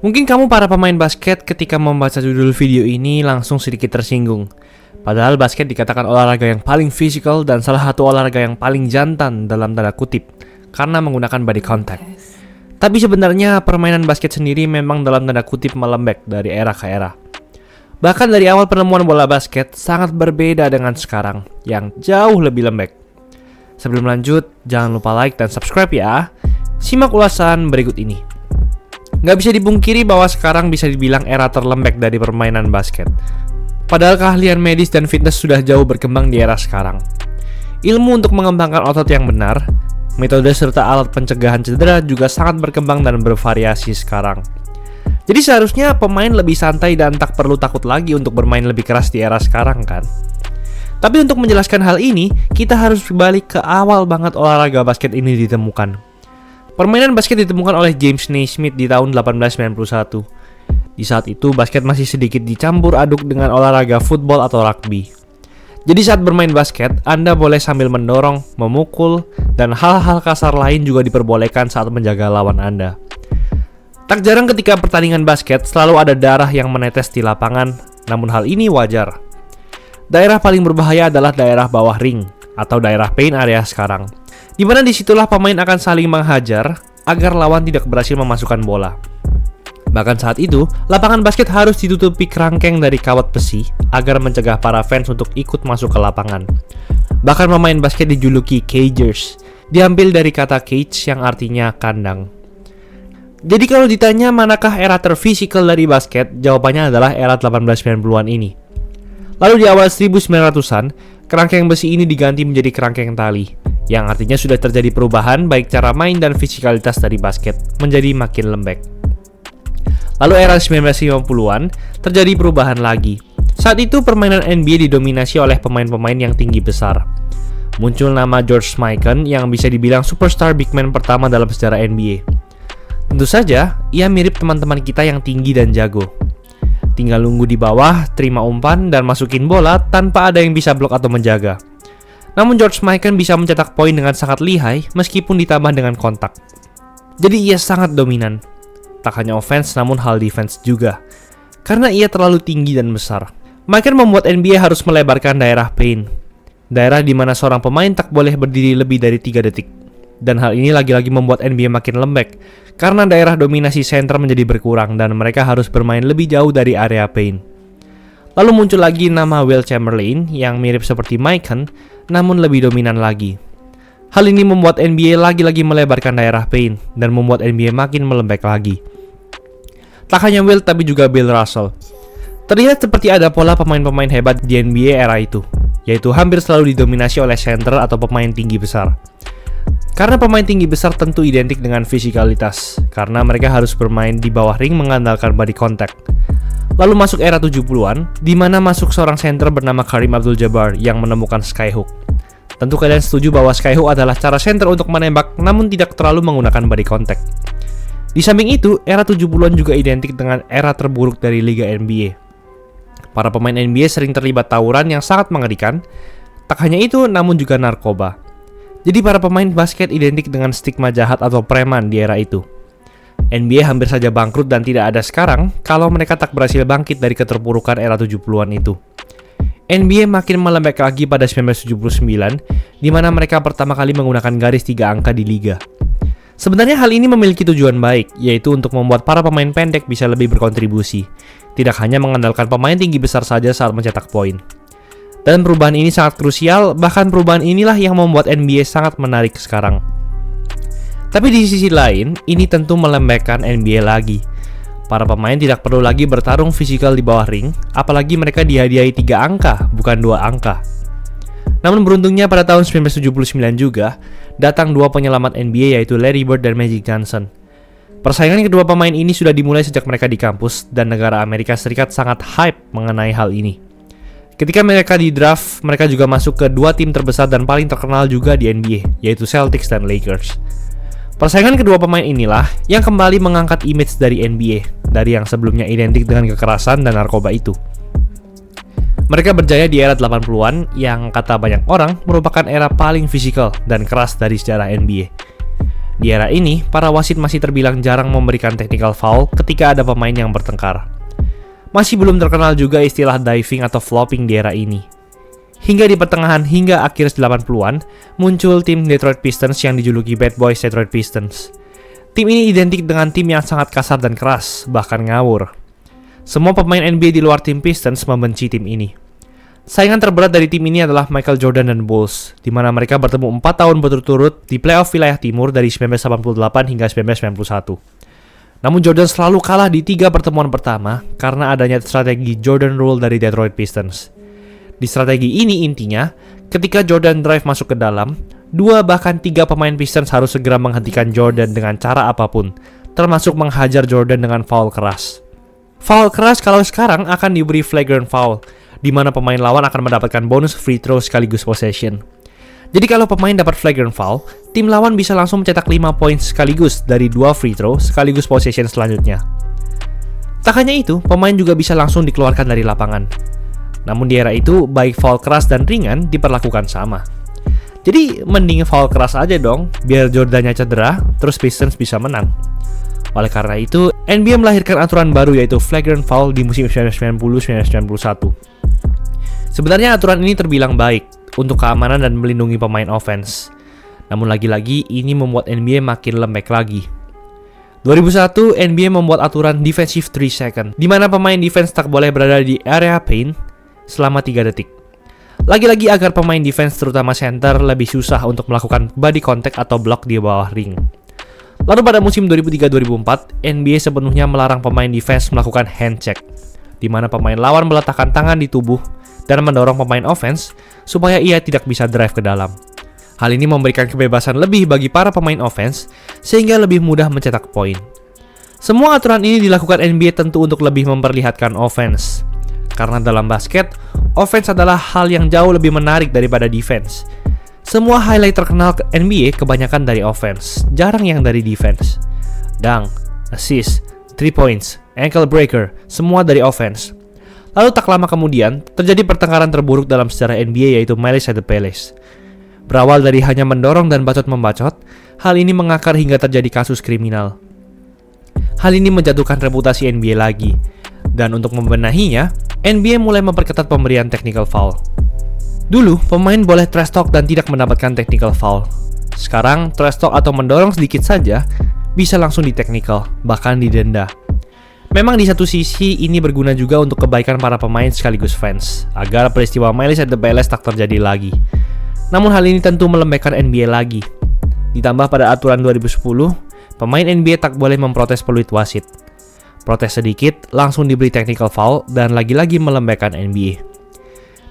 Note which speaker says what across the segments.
Speaker 1: Mungkin kamu para pemain basket ketika membaca judul video ini langsung sedikit tersinggung. Padahal basket dikatakan olahraga yang paling fisikal dan salah satu olahraga yang paling jantan dalam tanda kutip karena menggunakan body contact. Tapi sebenarnya permainan basket sendiri memang dalam tanda kutip melembek dari era ke era. Bahkan dari awal penemuan bola basket sangat berbeda dengan sekarang yang jauh lebih lembek. Sebelum lanjut, jangan lupa like dan subscribe ya. Simak ulasan berikut ini. Gak bisa dipungkiri bahwa sekarang bisa dibilang era terlembek dari permainan basket. Padahal keahlian medis dan fitness sudah jauh berkembang di era sekarang. Ilmu untuk mengembangkan otot yang benar, metode serta alat pencegahan cedera juga sangat berkembang dan bervariasi sekarang. Jadi seharusnya pemain lebih santai dan tak perlu takut lagi untuk bermain lebih keras di era sekarang kan. Tapi untuk menjelaskan hal ini, kita harus balik ke awal banget olahraga basket ini ditemukan. Permainan basket ditemukan oleh James Naismith di tahun 1891. Di saat itu, basket masih sedikit dicampur aduk dengan olahraga football atau rugby. Jadi saat bermain basket, Anda boleh sambil mendorong, memukul, dan hal-hal kasar lain juga diperbolehkan saat menjaga lawan Anda. Tak jarang ketika pertandingan basket, selalu ada darah yang menetes di lapangan, namun hal ini wajar. Daerah paling berbahaya adalah daerah bawah ring, atau daerah paint area sekarang. Di mana disitulah pemain akan saling menghajar agar lawan tidak berhasil memasukkan bola. Bahkan saat itu, lapangan basket harus ditutupi kerangkeng dari kawat besi agar mencegah para fans untuk ikut masuk ke lapangan. Bahkan pemain basket dijuluki cagers, diambil dari kata cage yang artinya kandang. Jadi kalau ditanya manakah era terfisikal dari basket, jawabannya adalah era 1890-an ini. Lalu di awal 1900-an, kerangkeng besi ini diganti menjadi kerangkeng tali, yang artinya sudah terjadi perubahan baik cara main dan fisikalitas dari basket menjadi makin lembek. Lalu era 1950-an terjadi perubahan lagi. Saat itu permainan NBA didominasi oleh pemain-pemain yang tinggi besar. Muncul nama George Mikan yang bisa dibilang superstar big man pertama dalam sejarah NBA. Tentu saja, ia mirip teman-teman kita yang tinggi dan jago. Tinggal nunggu di bawah, terima umpan, dan masukin bola tanpa ada yang bisa blok atau menjaga. Namun George Mikan bisa mencetak poin dengan sangat lihai meskipun ditambah dengan kontak. Jadi ia sangat dominan. Tak hanya offense namun hal defense juga. Karena ia terlalu tinggi dan besar. Mikan membuat NBA harus melebarkan daerah paint. Daerah di mana seorang pemain tak boleh berdiri lebih dari 3 detik. Dan hal ini lagi-lagi membuat NBA makin lembek. Karena daerah dominasi center menjadi berkurang dan mereka harus bermain lebih jauh dari area paint. Lalu muncul lagi nama Will Chamberlain yang mirip seperti Mikan, namun lebih dominan lagi. Hal ini membuat NBA lagi-lagi melebarkan daerah paint dan membuat NBA makin melembek lagi. Tak hanya Will tapi juga Bill Russell. Terlihat seperti ada pola pemain-pemain hebat di NBA era itu, yaitu hampir selalu didominasi oleh center atau pemain tinggi besar. Karena pemain tinggi besar tentu identik dengan fisikalitas, karena mereka harus bermain di bawah ring mengandalkan body contact. Lalu masuk era 70-an, di mana masuk seorang center bernama Kareem Abdul-Jabbar yang menemukan skyhook. Tentu kalian setuju bahwa skyhook adalah cara center untuk menembak namun tidak terlalu menggunakan body contact. Di samping itu, era 70-an juga identik dengan era terburuk dari Liga NBA. Para pemain NBA sering terlibat tawuran yang sangat mengerikan. Tak hanya itu, namun juga narkoba. Jadi para pemain basket identik dengan stigma jahat atau preman di era itu. NBA hampir saja bangkrut dan tidak ada sekarang kalau mereka tak berhasil bangkit dari keterpurukan era 70-an itu. NBA makin melembek lagi pada 1979, di mana mereka pertama kali menggunakan garis 3 angka di liga. Sebenarnya hal ini memiliki tujuan baik, yaitu untuk membuat para pemain pendek bisa lebih berkontribusi, tidak hanya mengandalkan pemain tinggi besar saja saat mencetak poin. Dan perubahan ini sangat krusial, bahkan perubahan inilah yang membuat NBA sangat menarik sekarang. Tapi di sisi lain, ini tentu melembekkan NBA lagi. Para pemain tidak perlu lagi bertarung fisikal di bawah ring, apalagi mereka dihadiahi 3 angka, bukan 2 angka. Namun beruntungnya pada tahun 1979 juga, datang 2 penyelamat NBA yaitu Larry Bird dan Magic Johnson. Persaingan kedua pemain ini sudah dimulai sejak mereka di kampus, dan negara Amerika Serikat sangat hype mengenai hal ini. Ketika mereka di draft, mereka juga masuk ke 2 tim terbesar dan paling terkenal juga di NBA, yaitu Celtics dan Lakers. Persaingan kedua pemain inilah yang kembali mengangkat image dari NBA, dari yang sebelumnya identik dengan kekerasan dan narkoba itu. Mereka berjaya di era 80-an yang kata banyak orang merupakan era paling fisikal dan keras dari sejarah NBA. Di era ini, para wasit masih terbilang jarang memberikan technical foul ketika ada pemain yang bertengkar. Masih belum terkenal juga istilah diving atau flopping di era ini. Hingga di pertengahan hingga akhir 80-an, muncul tim Detroit Pistons yang dijuluki Bad Boys Detroit Pistons. Tim ini identik dengan tim yang sangat kasar dan keras, bahkan ngawur. Semua pemain NBA di luar tim Pistons membenci tim ini. Saingan terberat dari tim ini adalah Michael Jordan dan Bulls, di mana mereka bertemu 4 tahun berturut-turut di playoff wilayah timur dari 1988 hingga 1991. Namun Jordan selalu kalah di 3 pertemuan pertama karena adanya strategi Jordan Rule dari Detroit Pistons. Di strategi ini intinya, ketika Jordan drive masuk ke dalam, 2 bahkan 3 pemain Pistons harus segera menghentikan Jordan dengan cara apapun, termasuk menghajar Jordan dengan foul keras. Foul keras kalau sekarang akan diberi flagrant foul, di mana pemain lawan akan mendapatkan bonus free throw sekaligus possession. Jadi kalau pemain dapat flagrant foul, tim lawan bisa langsung mencetak 5 poin sekaligus dari 2 free throw sekaligus possession selanjutnya. Tak hanya itu, pemain juga bisa langsung dikeluarkan dari lapangan. Namun di era itu, baik foul keras dan ringan diperlakukan sama. Jadi mending foul keras aja dong, biar Jordannya cedera, terus Pistons bisa menang. Oleh karena itu, NBA melahirkan aturan baru yaitu flagrant foul di musim 1990-1991. Sebenarnya aturan ini terbilang baik untuk keamanan dan melindungi pemain offense. Namun lagi-lagi ini membuat NBA makin lembek lagi. 2001, NBA membuat aturan defensive 3 second, di mana pemain defense tak boleh berada di area paint selama 3 detik. Lagi-lagi agar pemain defense terutama center lebih susah untuk melakukan body contact atau block di bawah ring. Lalu pada musim 2003-2004, NBA sepenuhnya melarang pemain defense melakukan hand check, di mana pemain lawan meletakkan tangan di tubuh dan mendorong pemain offense supaya ia tidak bisa drive ke dalam. Hal ini memberikan kebebasan lebih bagi para pemain offense sehingga lebih mudah mencetak poin. Semua aturan ini dilakukan NBA tentu untuk lebih memperlihatkan offense. Karena dalam basket, offense adalah hal yang jauh lebih menarik daripada defense. Semua highlight terkenal ke NBA kebanyakan dari offense, jarang yang dari defense. Dunk, assist, 3 points, ankle breaker, semua dari offense. Lalu tak lama kemudian, terjadi pertengkaran terburuk dalam sejarah NBA yaitu Malice at the Palace. Berawal dari hanya mendorong dan bacot-membacot, hal ini mengakar hingga terjadi kasus kriminal. Hal ini menjatuhkan reputasi NBA lagi. Dan untuk membenahinya, NBA mulai memperketat pemberian technical foul. Dulu, pemain boleh trash talk dan tidak mendapatkan technical foul. Sekarang, trash talk atau mendorong sedikit saja bisa langsung di technical, bahkan didenda. Memang di satu sisi ini berguna juga untuk kebaikan para pemain sekaligus fans, agar peristiwa Malice at the Palace tak terjadi lagi. Namun hal ini tentu melembekkan NBA lagi. Ditambah pada aturan 2010, pemain NBA tak boleh memprotes peluit wasit. Protes sedikit, langsung diberi technical foul dan lagi-lagi melembekkan NBA.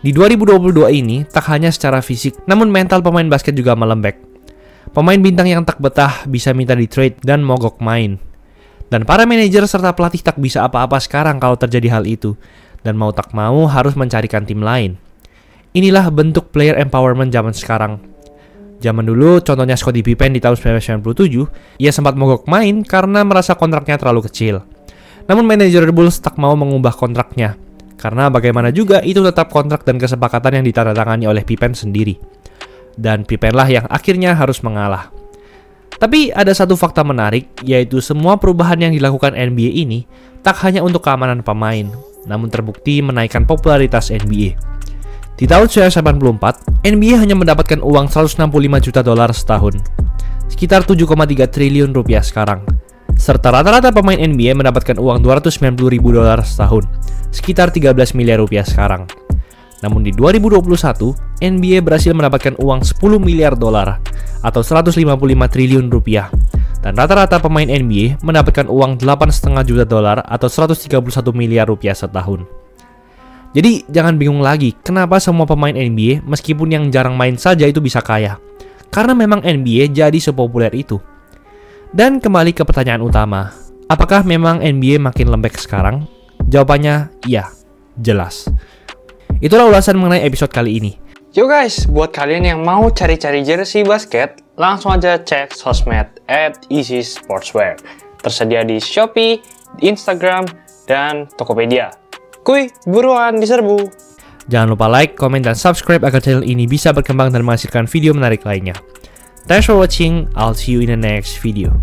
Speaker 1: Di 2022 ini, tak hanya secara fisik, namun mental pemain basket juga melembek. Pemain bintang yang tak betah bisa minta di-trade dan mogok main. Dan para manajer serta pelatih tak bisa apa-apa sekarang kalau terjadi hal itu, dan mau tak mau harus mencarikan tim lain. Inilah bentuk player empowerment zaman sekarang. Zaman dulu, contohnya Scottie Pippen di tahun 1997, ia sempat mogok main karena merasa kontraknya terlalu kecil. Namun manajer Bulls tak mau mengubah kontraknya, karena bagaimana juga itu tetap kontrak dan kesepakatan yang ditandatangani oleh Pippen sendiri. Dan Pippenlah yang akhirnya harus mengalah. Tapi ada satu fakta menarik, yaitu semua perubahan yang dilakukan NBA ini tak hanya untuk keamanan pemain, namun terbukti menaikkan popularitas NBA. Di tahun 1984, NBA hanya mendapatkan uang 165 juta dolar setahun, sekitar 7,3 triliun rupiah sekarang. Serta rata-rata pemain NBA mendapatkan uang 290 ribu dolar setahun, sekitar 13 miliar rupiah sekarang. Namun di 2021, NBA berhasil mendapatkan uang 10 miliar dolar atau 155 triliun rupiah. Dan rata-rata pemain NBA mendapatkan uang 8,5 juta dolar atau 131 miliar rupiah setahun. Jadi jangan bingung lagi kenapa semua pemain NBA meskipun yang jarang main saja itu bisa kaya. Karena memang NBA jadi sepopuler itu. Dan kembali ke pertanyaan utama, apakah memang NBA makin lembek sekarang? Jawabannya iya, jelas. Itulah ulasan mengenai episode kali ini.
Speaker 2: Yo guys, buat kalian yang mau cari-cari jersey basket, langsung aja cek sosmed @easysportswear. Tersedia di Shopee, di Instagram, dan Tokopedia. Kuy, buruan diserbu!
Speaker 1: Jangan lupa like, komen, dan subscribe agar channel ini bisa berkembang dan menghasilkan video menarik lainnya. Thanks for watching, I'll see you in the next video.